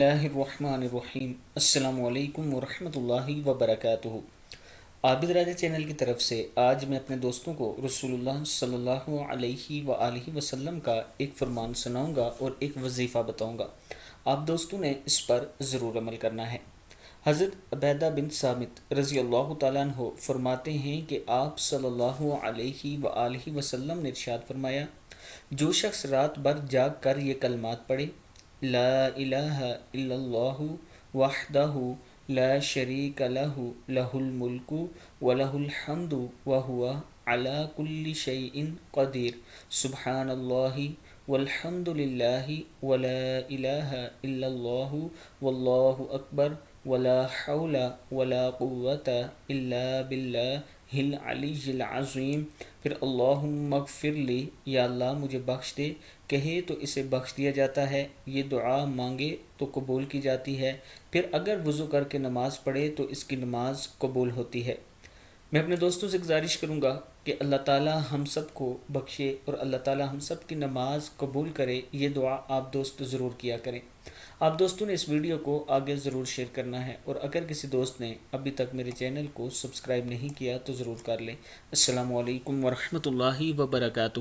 اللہ الرحمن الرحیم السلام علیکم ورحمۃ اللہ وبرکاتہ۔ عابد راجہ چینل کی طرف سے آج میں اپنے دوستوں کو رسول اللہ صلی اللہ علیہ وآلہ وسلم کا ایک فرمان سناؤں گا اور ایک وظیفہ بتاؤں گا۔ آپ دوستوں نے اس پر ضرور عمل کرنا ہے۔ حضرت عبیدہ بن صامت رضی اللہ تعالیٰ عنہ فرماتے ہیں کہ آپ صلی اللہ علیہ وآلہ وسلم نے ارشاد فرمایا، جو شخص رات بھر جاگ کر یہ کلمات پڑھے، لا الہ الا اللہ وحدہ لا شریک لہ لہ الملک ولہ الحمد وہو علی کل شیء قدیر، سبحان اللہ والحمد للہ ولا الہ الا اللہ واللہ اکبر ولا حول ولا قوۃ الا باللہ العلی العظیم، پھر اللہم اغفر لی، یا اللہ مجھے بخش دے، کہے تو اسے بخش دیا جاتا ہے، یہ دعا مانگے تو قبول کی جاتی ہے، پھر اگر وضو کر کے نماز پڑھے تو اس کی نماز قبول ہوتی ہے۔ میں اپنے دوستوں سے گزارش کروں گا کہ اللہ تعالی ہم سب کو بخشے اور اللہ تعالی ہم سب کی نماز قبول کرے۔ یہ دعا آپ دوست ضرور کیا کریں۔ آپ دوستوں نے اس ویڈیو کو آگے ضرور شیئر کرنا ہے، اور اگر کسی دوست نے ابھی تک میرے چینل کو سبسکرائب نہیں کیا تو ضرور کر لیں۔ السلام علیکم ورحمۃ اللہ وبرکاتہ۔